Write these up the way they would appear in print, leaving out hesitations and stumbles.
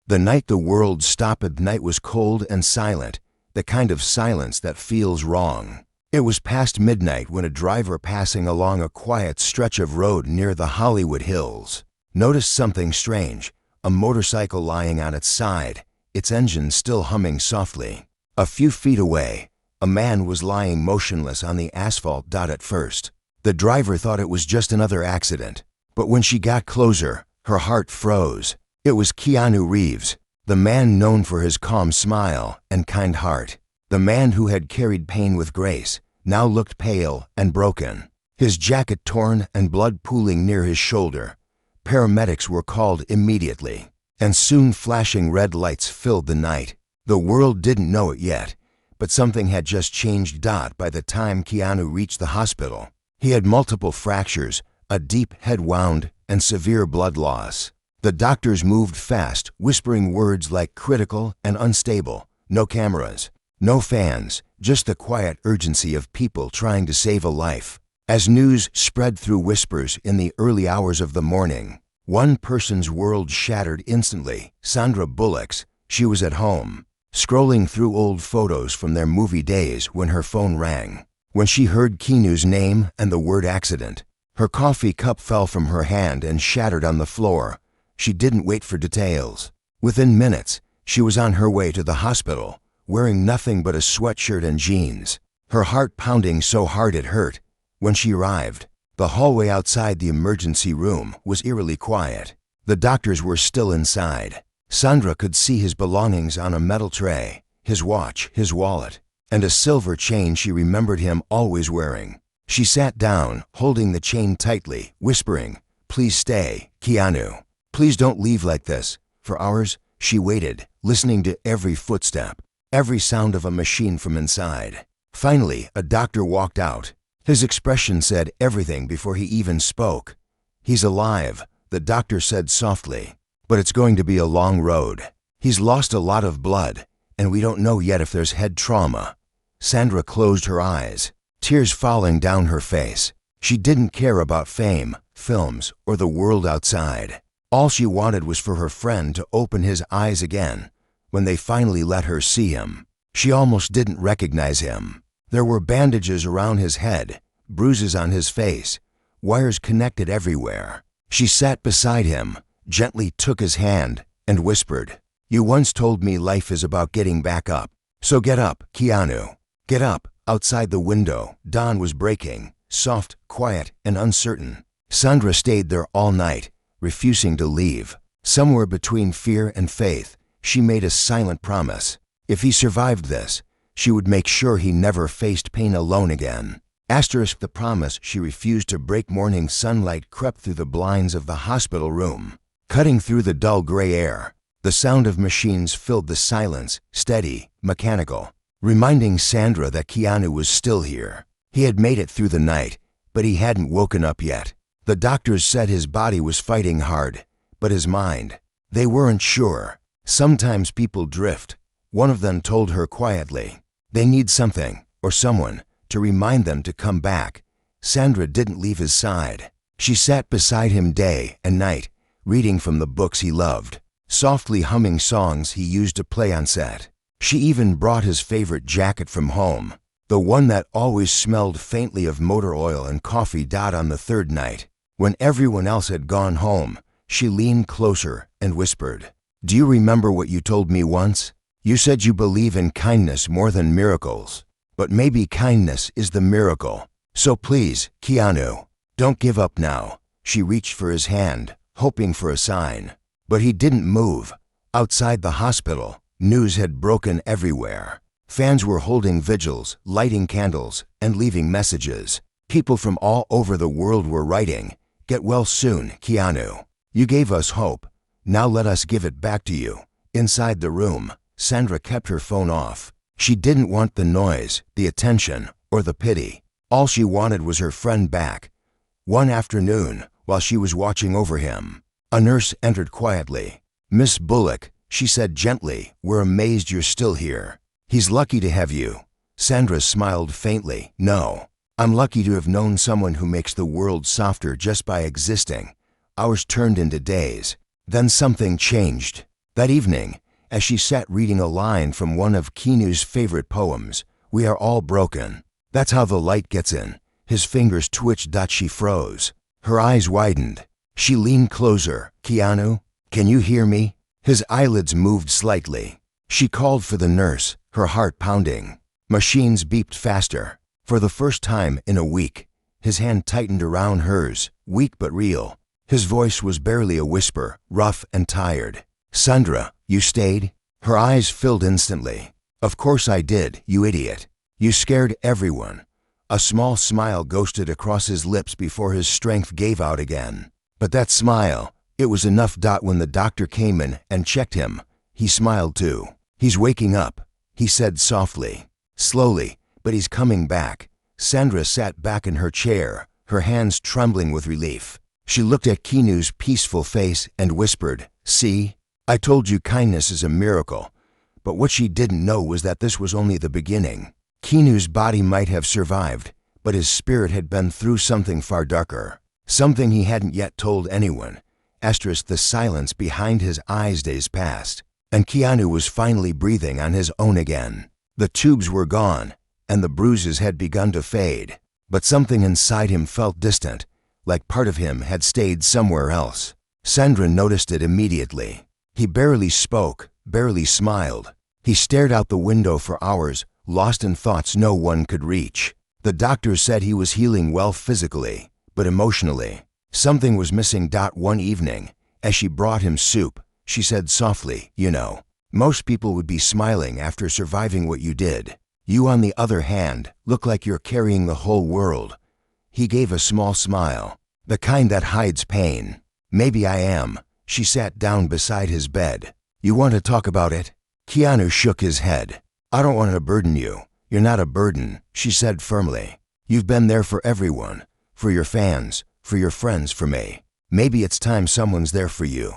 The night the world stopped. The night was cold and silent, the kind of silence that feels wrong. It was past midnight when a driver passing along a quiet stretch of road near the Hollywood Hills noticed something strange, a motorcycle lying on its side, its engine still humming softly. A few feet away, a man was lying motionless on the asphalt. At first, the driver thought it was just another accident, but when she got closer, her heart froze. It was Keanu Reeves, the man known for his calm smile and kind heart. The man who had carried pain with grace now looked pale and broken, his jacket torn and blood pooling near his shoulder. Paramedics were called immediately, and soon flashing red lights filled the night. The world didn't know it yet, but something had just changed. By the time Keanu reached the hospital, he had multiple fractures, a deep head wound, and severe blood loss. The doctors moved fast, whispering words like critical and unstable. No cameras, no fans, just the quiet urgency of people trying to save a life. As news spread through whispers in the early hours of the morning, one person's world shattered instantly. Sandra Bullock's. She was at home, scrolling through old photos from their movie days when her phone rang. When she heard Keanu's name and the word accident, her coffee cup fell from her hand and shattered on the floor. She didn't wait for details. Within minutes, she was on her way to the hospital, wearing nothing but a sweatshirt and jeans, her heart pounding so hard it hurt. When she arrived, the hallway outside the emergency room was eerily quiet. The doctors were still inside. Sandra could see his belongings on a metal tray, his watch, his wallet, and a silver chain she remembered him always wearing. She sat down, holding the chain tightly, whispering, "Please stay, Keanu. Please don't leave like this." For hours, she waited, listening to every footstep, every sound of a machine from inside. Finally, a doctor walked out. His expression said everything before he even spoke. "He's alive," the doctor said softly, "but it's going to be a long road. He's lost a lot of blood, and we don't know yet if there's head trauma." Sandra closed her eyes, tears falling down her face. She didn't care about fame, films, or the world outside. All she wanted was for her friend to open his eyes again. When they finally let her see him, she almost didn't recognize him. There were bandages around his head, bruises on his face, wires connected everywhere. She sat beside him, gently took his hand, and whispered, "You once told me life is about getting back up. So get up, Keanu. Get up." Outside the window, dawn was breaking, soft, quiet, and uncertain. Sandra stayed there all night, refusing to leave. Somewhere between fear and faith, she made a silent promise. If he survived this, she would make sure he never faced pain alone again. Asterisk the promise she refused to break. Morning sunlight crept through the blinds of the hospital room, cutting through the dull gray air. The sound of machines filled the silence, steady, mechanical, reminding Sandra that Keanu was still here. He had made it through the night, but he hadn't woken up yet. The doctors said his body was fighting hard, but his mind, they weren't sure. Sometimes people drift. One of them told her quietly, they need something, or someone, to remind them to come back. Sandra didn't leave his side. She sat beside him day and night, reading from the books he loved, softly humming songs he used to play on set. She even brought his favorite jacket from home, the one that always smelled faintly of motor oil and coffee. On the third night, when everyone else had gone home, she leaned closer and whispered, "Do you remember what you told me once? You said you believe in kindness more than miracles, but maybe kindness is the miracle. So please, Keanu, don't give up now." She reached for his hand, hoping for a sign, but he didn't move. Outside the hospital, news had broken everywhere. Fans were holding vigils, lighting candles, and leaving messages. People from all over the world were writing, "Get well soon, Keanu. You gave us hope. Now let us give it back to you." Inside the room, Sandra kept her phone off. She didn't want the noise, the attention, or the pity. All she wanted was her friend back. One afternoon, while she was watching over him, a nurse entered quietly. "Miss Bullock," she said gently, "we're amazed you're still here. He's lucky to have you." Sandra smiled faintly. "No, I'm lucky to have known someone who makes the world softer just by existing." Hours turned into days. Then something changed. That evening, as she sat reading a line from one of Keanu's favorite poems, "We are all broken. That's how the light gets in." His fingers twitched. She froze. Her eyes widened. She leaned closer. "Keanu, can you hear me?" His eyelids moved slightly. She called for the nurse, her heart pounding. Machines beeped faster. For the first time in a week, his hand tightened around hers, weak but real. His voice was barely a whisper, rough and tired. "Sandra, you stayed?" Her eyes filled instantly. "Of course I did, you idiot. You scared everyone." A small smile ghosted across his lips before his strength gave out again. But that smile, it was enough. When the doctor came in and checked him, he smiled too. "He's waking up," he said softly. "Slowly, but he's coming back." Sandra sat back in her chair, her hands trembling with relief. She looked at Keanu's peaceful face and whispered, "See? I told you kindness is a miracle." But what she didn't know was that this was only the beginning. Keanu's body might have survived, but his spirit had been through something far darker. Something he hadn't yet told anyone. The silence behind his eyes. Days passed, and Keanu was finally breathing on his own again. The tubes were gone, and the bruises had begun to fade. But something inside him felt distant, like part of him had stayed somewhere else. Sandra noticed it immediately. He barely spoke, barely smiled. He stared out the window for hours, lost in thoughts no one could reach. The doctors said he was healing well physically, but emotionally, something was missing. One evening, as she brought him soup, she said softly, "You know, most people would be smiling after surviving what you did. You, on the other hand, look like you're carrying the whole world." He gave a small smile, the kind that hides pain. "Maybe I am." She sat down beside his bed. "You want to talk about it?" Keanu shook his head. "I don't want to burden you." "You're not a burden," she said firmly. "You've been there for everyone, for your fans, for your friends, for me. Maybe it's time someone's there for you."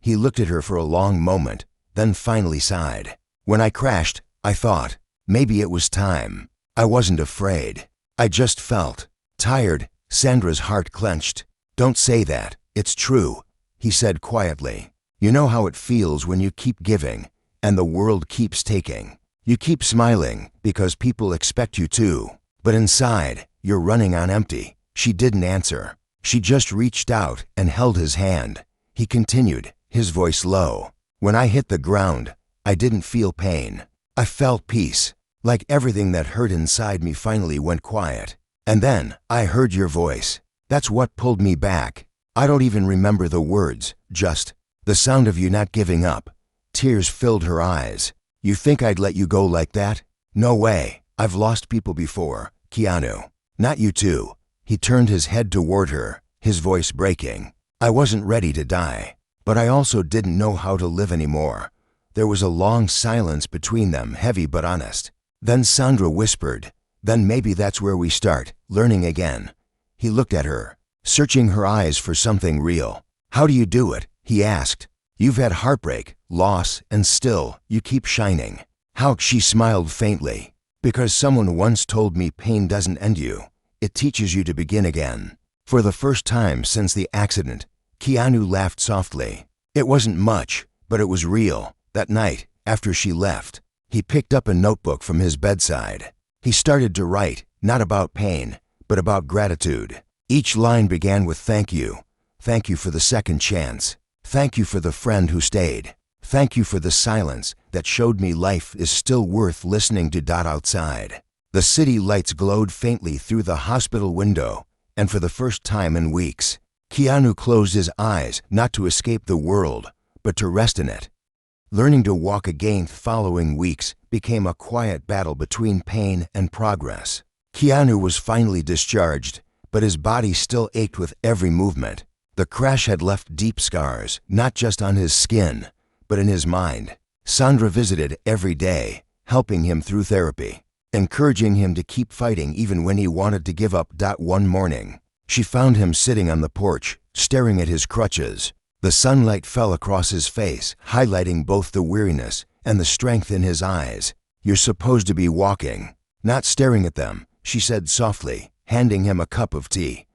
He looked at her for a long moment, then finally sighed. "When I crashed, I thought, maybe it was time. I wasn't afraid. I just felt tired." Sandra's heart clenched. "Don't say that. It's true," he said quietly. "You know how it feels when you keep giving, and the world keeps taking. You keep smiling because people expect you to, but inside, you're running on empty." She didn't answer. She just reached out and held his hand. He continued, his voice low. "When I hit the ground, I didn't feel pain. I felt peace, like everything that hurt inside me finally went quiet. And then I heard your voice. That's what pulled me back. I don't even remember the words, just the sound of you not giving up." Tears filled her eyes. "You think I'd let you go like that? No way. I've lost people before, Keanu. Not you too." He turned his head toward her, his voice breaking. "I wasn't ready to die, but I also didn't know how to live anymore." There was a long silence between them, heavy but honest. Then Sandra whispered, "Then maybe that's where we start, learning again." He looked at her, searching her eyes for something real. "How do you do it?" he asked. "You've had heartbreak, loss, and still, you keep shining." "How?" She smiled faintly. "Because someone once told me pain doesn't end you. It teaches you to begin again." For the first time since the accident, Keanu laughed softly. It wasn't much, but it was real. That night, after she left, he picked up a notebook from his bedside. He started to write, not about pain, but about gratitude. Each line began with "Thank you. Thank you for the second chance. Thank you for the friend who stayed. Thank you for the silence that showed me life is still worth listening to." Outside, the city lights glowed faintly through the hospital window, and for the first time in weeks, Keanu closed his eyes not to escape the world, but to rest in it. Learning to walk again following weeks became a quiet battle between pain and progress. Keanu was finally discharged, but his body still ached with every movement. The crash had left deep scars, not just on his skin, but in his mind. Sandra visited every day, helping him through therapy, encouraging him to keep fighting even when he wanted to give up. One morning, she found him sitting on the porch, staring at his crutches. The sunlight fell across his face, highlighting both the weariness and the strength in his eyes. "You're supposed to be walking, not staring at them," she said softly, handing him a cup of tea.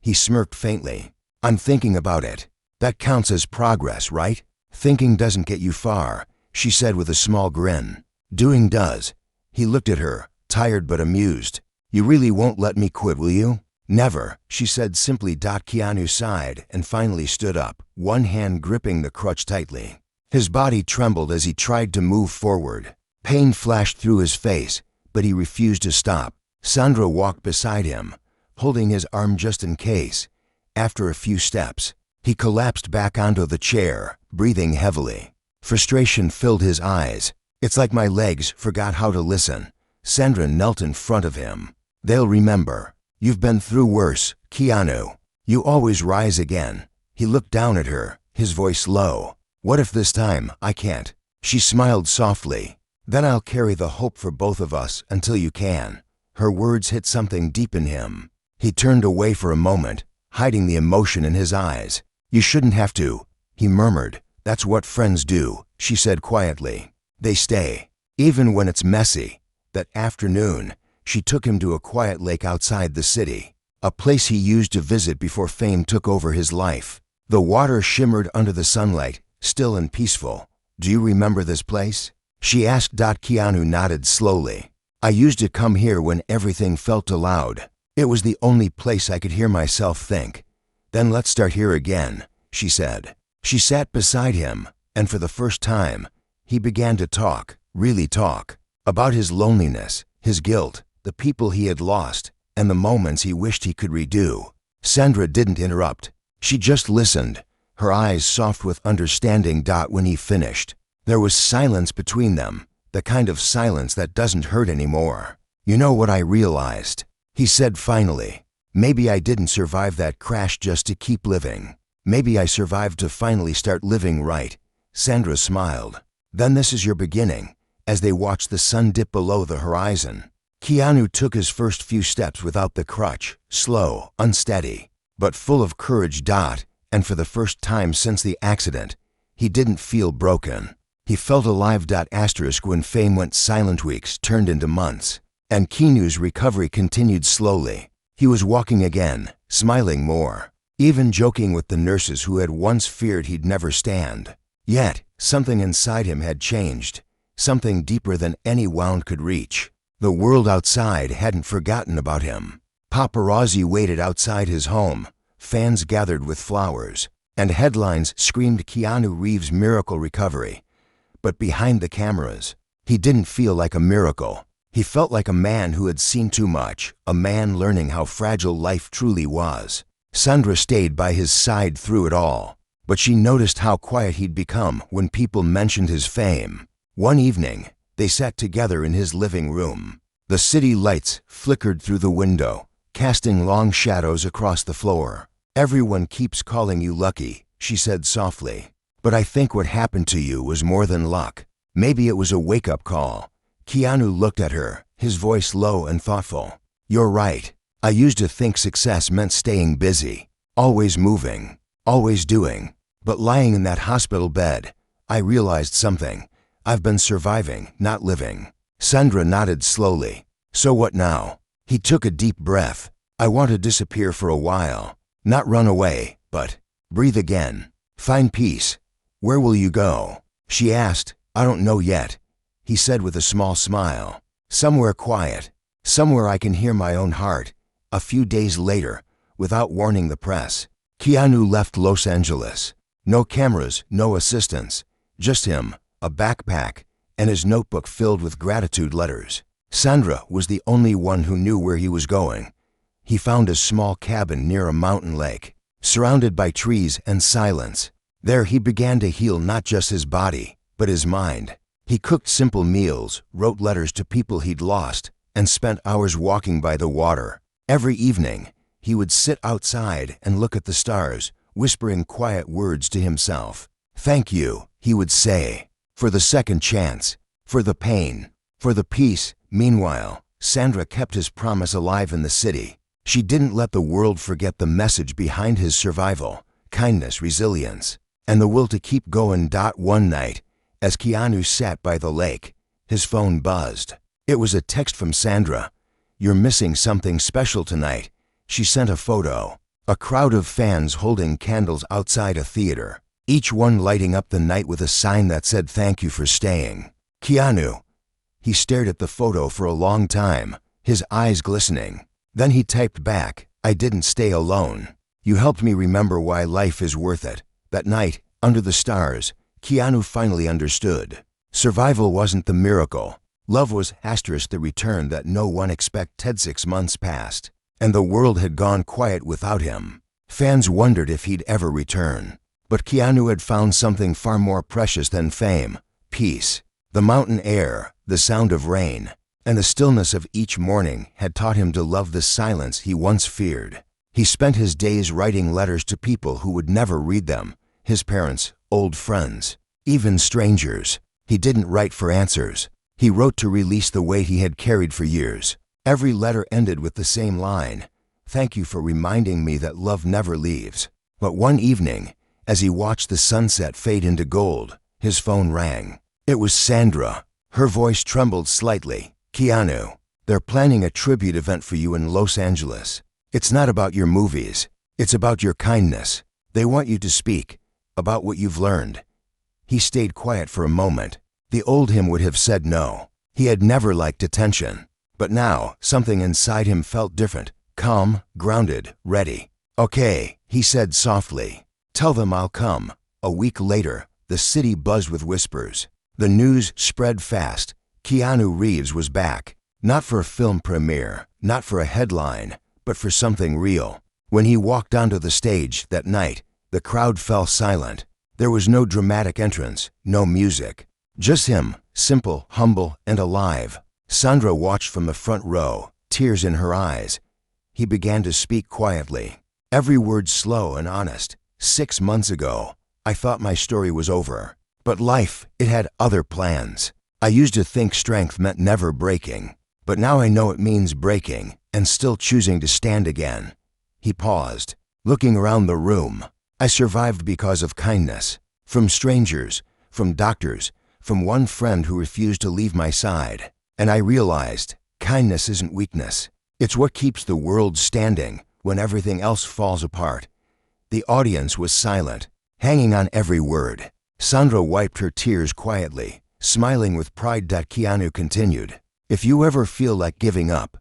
He smirked faintly. "I'm thinking about it. That counts as progress, right?" Thinking doesn't get you far, she said with a small grin. Doing does. He looked at her, tired but amused. You really won't let me quit, will you? Never, she said simply. Keanu sighed and finally stood up, one hand gripping the crutch tightly. His body trembled as he tried to move forward. Pain flashed through his face, but he refused to stop. Sandra walked beside him, holding his arm just in case. After a few steps, he collapsed back onto the chair, breathing heavily. Frustration filled his eyes. It's like my legs forgot how to listen. Sandra knelt in front of him. They'll remember. You've been through worse, Keanu. You always rise again. He looked down at her, his voice low. What if this time I can't? She smiled softly. Then I'll carry the hope for both of us until you can. Her words hit something deep in him. He turned away for a moment, hiding the emotion in his eyes. You shouldn't have to, he murmured. That's what friends do, she said quietly. They stay, even when it's messy. That afternoon, she took him to a quiet lake outside the city, a place he used to visit before fame took over his life. The water shimmered under the sunlight, still and peaceful. Do you remember this place? She asked. Keanu nodded slowly. I used to come here when everything felt too loud. It was the only place I could hear myself think. Then let's start here again, she said. She sat beside him, and for the first time, he began to talk, really talk, about his loneliness, his guilt, the people he had lost, and the moments he wished he could redo. Sandra didn't interrupt. She just listened, her eyes soft with understanding. When he finished, there was silence between them, the kind of silence that doesn't hurt anymore. You know what I realized? He said finally. Maybe I didn't survive that crash just to keep living. Maybe I survived to finally start living right. Sandra smiled. Then this is your beginning. As they watched the sun dip below the horizon, Keanu took his first few steps without the crutch, slow, unsteady, but full of courage. And for the first time since the accident, he didn't feel broken. He felt alive. When fame went silent, weeks turned into months, and Keanu's recovery continued slowly. He was walking again, smiling more, even joking with the nurses who had once feared he'd never stand. Yet, something inside him had changed, something deeper than any wound could reach. The world outside hadn't forgotten about him. Paparazzi waited outside his home, fans gathered with flowers, and headlines screamed Keanu Reeves' miracle recovery. But behind the cameras, he didn't feel like a miracle. He felt like a man who had seen too much, a man learning how fragile life truly was. Sandra stayed by his side through it all, but she noticed how quiet he'd become when people mentioned his fame. One evening, they sat together in his living room. The city lights flickered through the window, casting long shadows across the floor. Everyone keeps calling you lucky, she said softly. But I think what happened to you was more than luck. Maybe it was a wake-up call. Keanu looked at her, his voice low and thoughtful. You're right. I used to think success meant staying busy, always moving, always doing. But lying in that hospital bed, I realized something. I've been surviving, not living. Sandra nodded slowly. So what now? He took a deep breath. I want to disappear for a while. Not run away, but breathe again. Find peace. Where will you go? She asked. I don't know yet, he said with a small smile. Somewhere quiet. Somewhere I can hear my own heart. A few days later, without warning the press, Keanu left Los Angeles. No cameras, no assistants. Just him, a backpack, and his notebook filled with gratitude letters. Sandra was the only one who knew where he was going. He found a small cabin near a mountain lake, surrounded by trees and silence. There he began to heal not just his body, but his mind. He cooked simple meals, wrote letters to people he'd lost, and spent hours walking by the water. Every evening, he would sit outside and look at the stars, whispering quiet words to himself. Thank you, he would say, for the second chance, for the pain, for the peace. Meanwhile, Sandra kept his promise alive in the city. She didn't let the world forget the message behind his survival: kindness, resilience, and the will to keep going. One night, as Keanu sat by the lake, his phone buzzed. It was a text from Sandra. You're missing something special tonight. She sent a photo. A crowd of fans holding candles outside a theater. each one lighting up the night with a sign that said thank you for staying. Keanu. He stared at the photo for a long time, his eyes glistening. Then he typed back, I didn't stay alone. You helped me remember why life is worth it. That night, under the stars, Keanu finally understood. Survival wasn't the miracle. Love was the return that no one expected. 6 months passed, and the world had gone quiet without him. Fans wondered if he'd ever return. But Keanu had found something far more precious than fame, peace. The mountain air, the sound of rain, and the stillness of each morning had taught him to love the silence he once feared. He spent his days writing letters to people who would never read them, his parents, old friends, even strangers. He didn't write for answers. He wrote to release the weight he had carried for years. Every letter ended with the same line, thank you for reminding me that love never leaves. But one evening, as he watched the sunset fade into gold, his phone rang. It was Sandra. Her voice trembled slightly. Keanu, they're planning a tribute event for you in Los Angeles. It's not about your movies. It's about your kindness. They want you to speak about what you've learned. He stayed quiet for a moment. The old him would have said no. He had never liked attention. But now, something inside him felt different. Calm, grounded, ready. Okay, he said softly. Tell them I'll come. A week later, the city buzzed with whispers. The news spread fast. Keanu Reeves was back. Not for a film premiere, not for a headline, but for something real. When he walked onto the stage that night, the crowd fell silent. There was no dramatic entrance, no music. Just him, simple, humble, and alive. Sandra watched from the front row, tears in her eyes. He began to speak quietly, every word slow and honest. 6 months ago, I thought my story was over. But life, it had other plans. I used to think strength meant never breaking. But now I know it means breaking and still choosing to stand again. He paused, looking around the room. I survived because of kindness. From strangers, from doctors, from one friend who refused to leave my side. And I realized, kindness isn't weakness. It's what keeps the world standing when everything else falls apart. The audience was silent, hanging on every word. Sandra wiped her tears quietly, smiling with pride. Keanu continued, if you ever feel like giving up,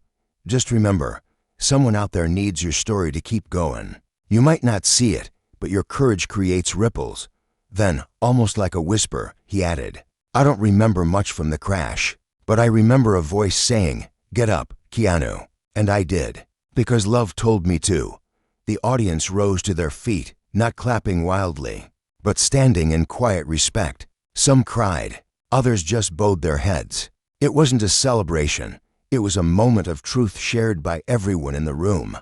just remember, someone out there needs your story to keep going. You might not see it, but your courage creates ripples. Then, almost like a whisper, he added, I don't remember much from the crash, but I remember a voice saying, get up, Keanu. And I did, because love told me to. The audience rose to their feet, not clapping wildly, but standing in quiet respect. Some cried, others just bowed their heads. It wasn't a celebration. It was a moment of truth shared by everyone in the room.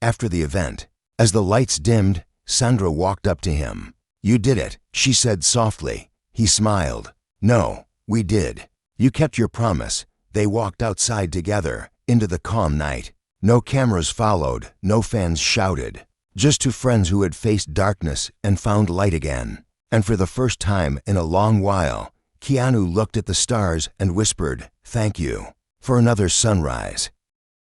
After the event, as the lights dimmed, Sandra walked up to him. You did it, she said softly. He smiled. No, we did. You kept your promise. They walked outside together, into the calm night. No cameras followed, no fans shouted. Just two friends who had faced darkness and found light again. And for the first time in a long while, Keanu looked at the stars and whispered, thank you, for another sunrise.